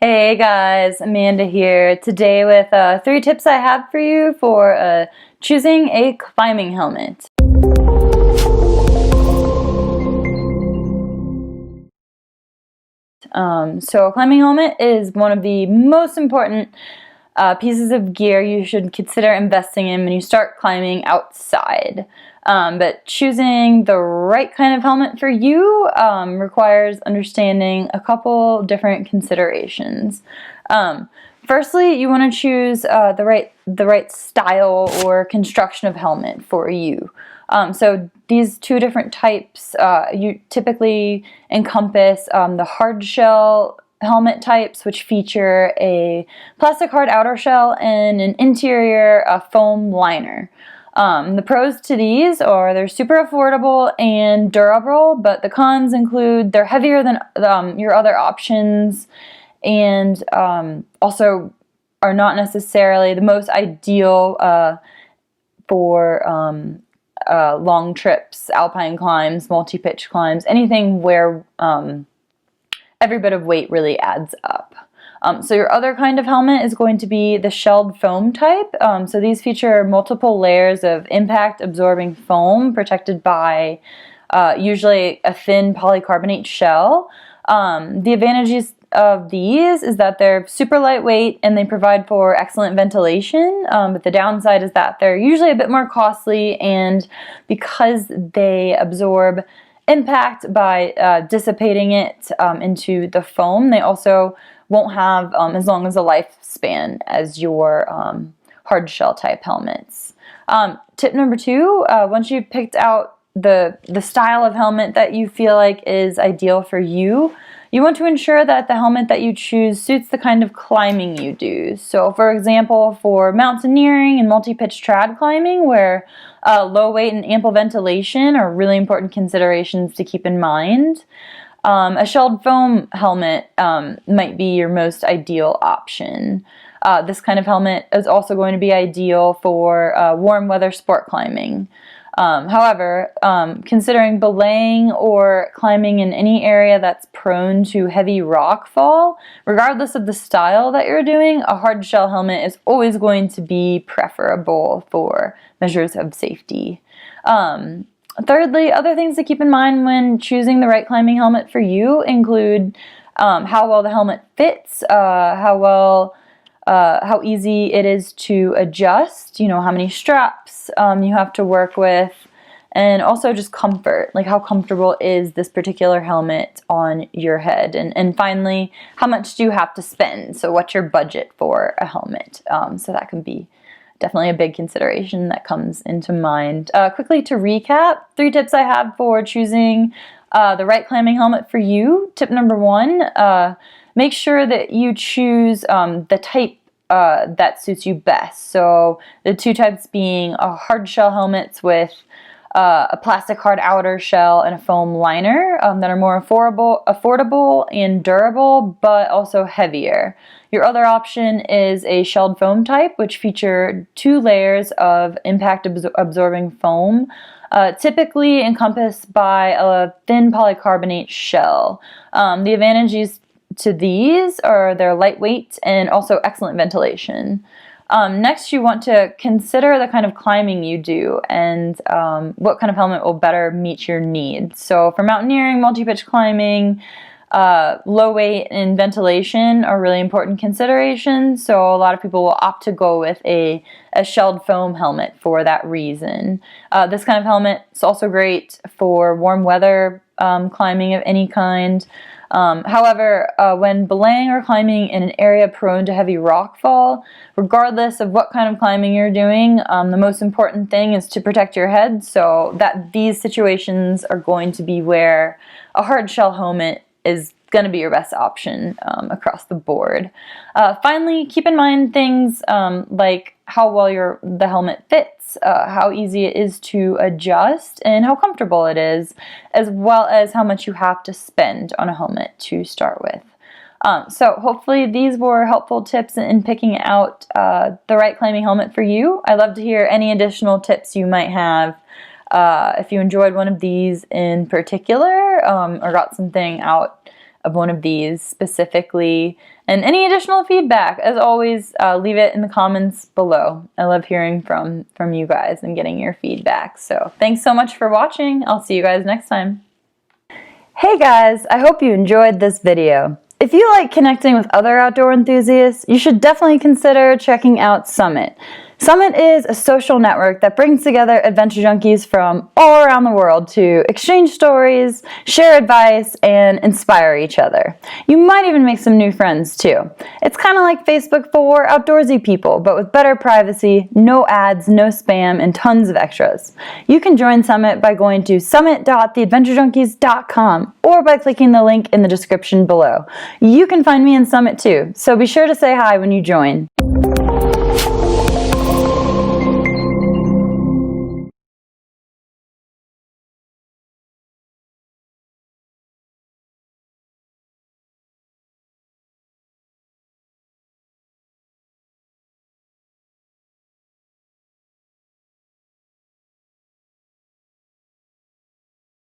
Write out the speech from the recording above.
Hey guys, Amanda here today with 3 tips I have for you for choosing a climbing helmet. So a climbing helmet is one of the most important pieces of gear you should consider investing in when you start climbing outside. But choosing the right kind of helmet for you requires understanding a couple different considerations. Firstly, you want to choose the right style or construction of helmet for you. So these 2 different types you typically encompass the hard shell helmet types, which feature a plastic hard outer shell and an interior foam liner. The pros to these are they're super affordable and durable, but the cons include they're heavier than your other options, and also are not necessarily the most ideal for long trips, alpine climbs, multi-pitch climbs, anything where every bit of weight really adds up. So your other kind of helmet is going to be the shelled foam type. So these feature multiple layers of impact absorbing foam protected by usually a thin polycarbonate shell. The advantages of these is that they're super lightweight and they provide for excellent ventilation, but the downside is that they're usually a bit more costly, and because they absorb impact by dissipating it into the foam, they also won't have as long as a lifespan as your hard shell type helmets. Tip number 2, once you've picked out the style of helmet that you feel like is ideal for you, you want to ensure that the helmet that you choose suits the kind of climbing you do. So for example, for mountaineering and multi-pitch trad climbing, where low weight and ample ventilation are really important considerations to keep in mind, a shelled foam helmet might be your most ideal option. This kind of helmet is also going to be ideal for warm weather sport climbing. However, considering belaying or climbing in any area that's prone to heavy rock fall, regardless of the style that you're doing, a hard shell helmet is always going to be preferable for measures of safety. Thirdly, other things to keep in mind when choosing the right climbing helmet for you include how well the helmet fits, how easy it is to adjust, how many straps you have to work with, and also just comfort, like how comfortable is this particular helmet on your head. And finally, how much do you have to spend? So what's your budget for a helmet? So that can be definitely a big consideration that comes into mind. Quickly to recap, 3 tips I have for choosing the right climbing helmet for you. Tip number 1, make sure that you choose the type that suits you best. So the 2 types being hard shell helmets with a plastic hard outer shell and a foam liner that are more affordable and durable, but also heavier. Your other option is a shelled foam type, which feature 2 layers of impact absorbing foam, typically encompassed by a thin polycarbonate shell. The advantages to these are they're lightweight and also excellent ventilation. Next, you want to consider the kind of climbing you do and what kind of helmet will better meet your needs. So for mountaineering, multi-pitch climbing, low weight and ventilation are really important considerations. So a lot of people will opt to go with a shelled foam helmet for that reason. This kind of helmet is also great for warm weather climbing of any kind. However, when belaying or climbing in an area prone to heavy rockfall, regardless of what kind of climbing you're doing, the most important thing is to protect your head, so that these situations are going to be where a hard shell helmet is going to be your best option across the board. Finally, keep in mind things like how well the helmet fits, how easy it is to adjust, and how comfortable it is, as well as how much you have to spend on a helmet to start with. So hopefully these were helpful tips in picking out the right climbing helmet for you. I'd love to hear any additional tips you might have if you enjoyed one of these in particular or got something out of one of these specifically. And any additional feedback, as always, leave it in the comments below. I love hearing from you guys and getting your feedback. So thanks so much for watching. I'll see you guys next time. Hey guys, I hope you enjoyed this video. If you like connecting with other outdoor enthusiasts, you should definitely consider checking out Summit. Summit is a social network that brings together adventure junkies from all around the world to exchange stories, share advice, and inspire each other. You might even make some new friends too. It's kind of like Facebook for outdoorsy people, but with better privacy, no ads, no spam, and tons of extras. You can join Summit by going to summit.theadventurejunkies.com or by clicking the link in the description below. You can find me in Summit too, so be sure to say hi when you join.